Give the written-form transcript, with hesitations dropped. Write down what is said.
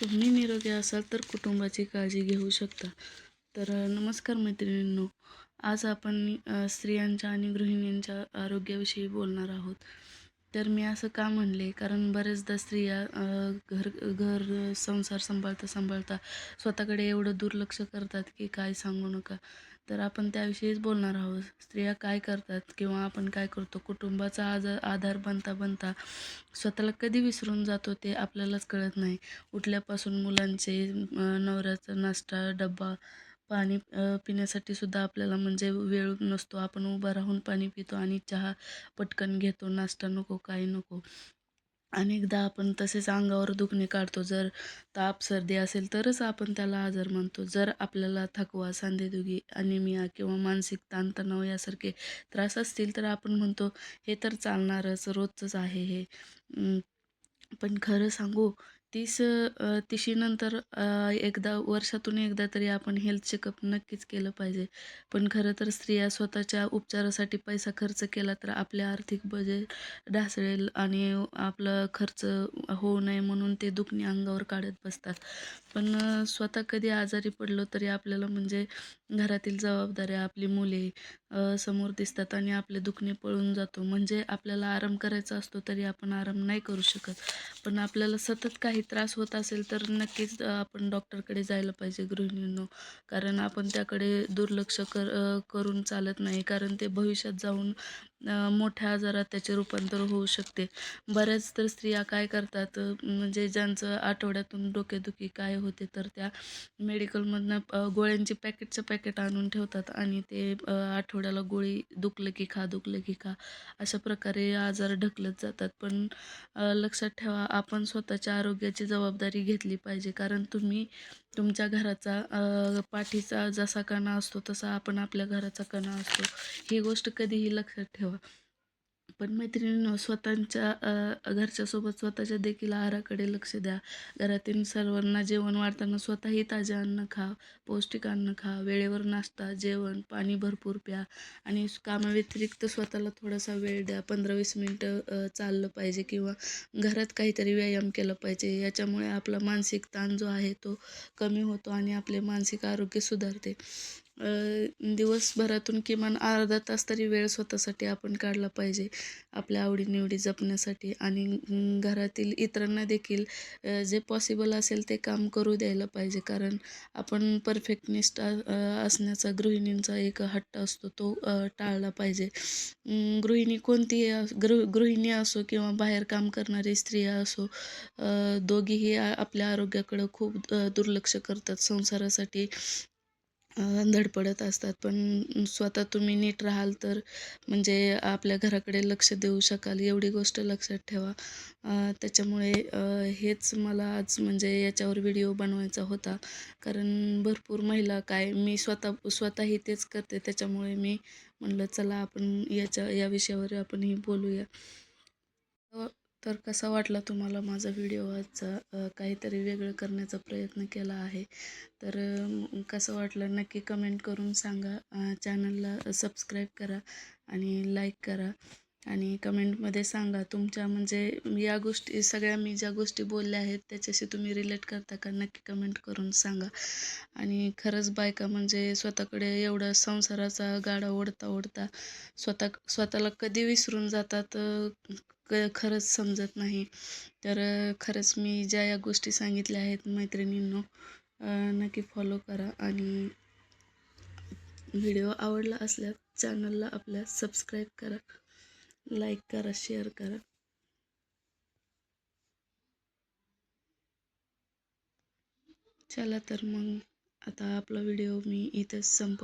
तुम्ही निरोगी असाल तर कुटुंबाची काळजी घेऊ शकता. तर नमस्कार मैत्रिणींनो. आज आपण स्त्रियांच्या आणि गृहिणींच्या आरोग्याविषयी बोलणार आहोत. तर मी असं का म्हणले, कारण बऱ्याचदा स्त्रिया घर घर संसार सांभाळता सांभाळता स्वतःकडे एवढं दुर्लक्ष करतात की काय सांगू नका. तर आपण त्याविषयीच बोलणार आहोत. स्त्रिया काय करतात किंवा आपण काय करतो, कुटुंबाचा आधार बनता बनता स्वतःला कधी विसरून जातो ते आपल्यालाच कळत नाही. उठल्यापासून मुलांचे, नवऱ्याचा नाश्ता, डब्बा, पाणी पिण्यासाठी सुद्धा आपल्याला म्हणजे वेळ नसतो. आपण उभा राहून पाणी पितो आणि चहा पटकन घेतो, नाश्ता नको, काही नको. अनेकदा आपण तसेच अंगावर दुखणे काढतो. जर ताप, सर्दी असेल तरच आपण त्याला आजार मानतो. जर आपल्याला थकवा, सांधेदुखी, अनिमिया किंवा मानसिक ताणतणाव यासारखे त्रास असतील तर आपण म्हणतो हे तर चालणारच, रोजचंच आहे हे. पण खरं सांगू, 30शीनंतर एकदा वर्षातून एकदा तरी आपण हेल्थ चेकअप नक्कीच केलं पाहिजे. पण खरं तर स्त्रिया स्वतःच्या उपचारासाठी पैसा खर्च केला तर आपले आर्थिक बजेट ढासळेल आणि आपला खर्च होऊ नये म्हणून ते दुखणे अंगावर काढत बसतात. पण स्वतः कधी आजारी पडलो तरी आपल्याला म्हणजे घरातील जबाबदाऱ्या, आपली मुले समोर दिसतात आणि आपले दुखणे पळून जातो. म्हणजे आपल्याला आराम करायचा असतो तरी आपण आराम नाही करू शकत. पण आपल्याला सतत काही त्रास होत असेल तर नक्कीच आपण डॉक्टरकडे जायला पाहिजे गृहिणींनो. कारण आपण त्याकडे दुर्लक्ष करून चालत नाही. कारण ते भविष्यात जाऊन मोठ्या आजारात त्याचे रूपांतर होऊ शकते. बऱ्याच तर स्त्रिया काय करतात, म्हणजे ज्यांचं आठवड्यातून डोकेदुखी काय होते तर त्या मेडिकलमधनं गोळ्यांची पॅकेटचं पॅकेट आणून ठेवतात आणि ते आठवड्याला गोळी दुखलं की खा, दुखलं की खा, अशा प्रकारे आजार ढकलत जातात. पण लक्षात ठेवा, आपण स्वतःच्या आरोग्याची जबाबदारी घेतली पाहिजे. कारण तुम्ही तुमच्या घराचा पाठीचा जसा कणा असतो तसा आपण आपल्या घराचा कणा असतो. ही गोष्ट कधीही लक्षात ठेवा. पण मैत्रिणींनो, स्वतःच्या घरच्यासोबत स्वतःच्या देखील आहाराकडे लक्ष द्या. घरातील सर्वांना जेवण वाढताना स्वतःही ताजे अन्न खा, पौष्टिक अन्न खा, वेळेवर नाश्ता, जेवण, पाणी भरपूर प्या आणि कामाव्यतिरिक्त स्वतःला थोडासा वेळ द्या. 15-20 मिनटं चाललं पाहिजे किंवा घरात काहीतरी व्यायाम केला पाहिजे. याच्यामुळे आपला मानसिक ताण जो आहे तो कमी होतो आणि आपले मानसिक आरोग्य सुधारते. दिवसभरातून किमान अर्धा तास तरी वेळ स्वतःसाठी आपण काढला पाहिजे, आपल्या आवडीनिवडी जपण्यासाठी आणि घरातील इतरांना देखील जे पॉसिबल असेल ते काम करू द्यायला पाहिजे. कारण आपण परफेक्टनिस्ट असण्याचा गृहिणींचा एक हट्ट असतो, तो टाळला पाहिजे. गृहिणी कोणतीही गृहिणी असो किंवा बाहेर काम करणारी स्त्रिया असो, दोघीही आपल्या आरोग्याकडं खूप दुर्लक्ष करतात. संसारासाठी धडपडत असतात. पण स्वतः तुम्ही नीट राहाल तर म्हणजे आपल्या घराकडे लक्ष देऊ शकाल, एवढी गोष्ट लक्षात ठेवा. त्याच्यामुळे हेच मला आज म्हणजे याच्यावर व्हिडिओ बनवायचा होता. कारण भरपूर महिला काय, मी स्वतःही तेच करते. त्याच्यामुळे मी म्हणलं चला आपण या विषयावर आपणही बोलूया. अ, तर कसा वाटला तुम्हाला माझा व्हिडिओ आजचा? काहीतरी वेगळं करण्याचा प्रयत्न केला आहे. तर कसं वाटलं नक्की कमेंट करून सांगा. चॅनलला सबस्क्राईब करा आणि लाईक करा आणि कमेंटमध्ये सांगा तुमच्या म्हणजे या गोष्टी सगळ्या मी ज्या गोष्टी बोलल्या आहेत त्याच्याशी तुम्ही रिलेट करता का, नक्की कमेंट करून सांगा. आणि खरंच बायका म्हणजे स्वतःकडे एवढा संसाराचा गाडा ओढता ओढता स्वतःला कधी विसरून जातात खरंच समजत नाही. तर खरंच मी ज्या या गोष्टी सांगितल्या आहेत मैत्रिणींनो, नक्की फॉलो करा आणि व्हिडिओ आवडला असल्यास चॅनलला आपल्या सबस्क्राईब करा, लाईक करा, शेअर करा. चला तर मग आता आपला व्हिडिओ मी इथेच संपवते.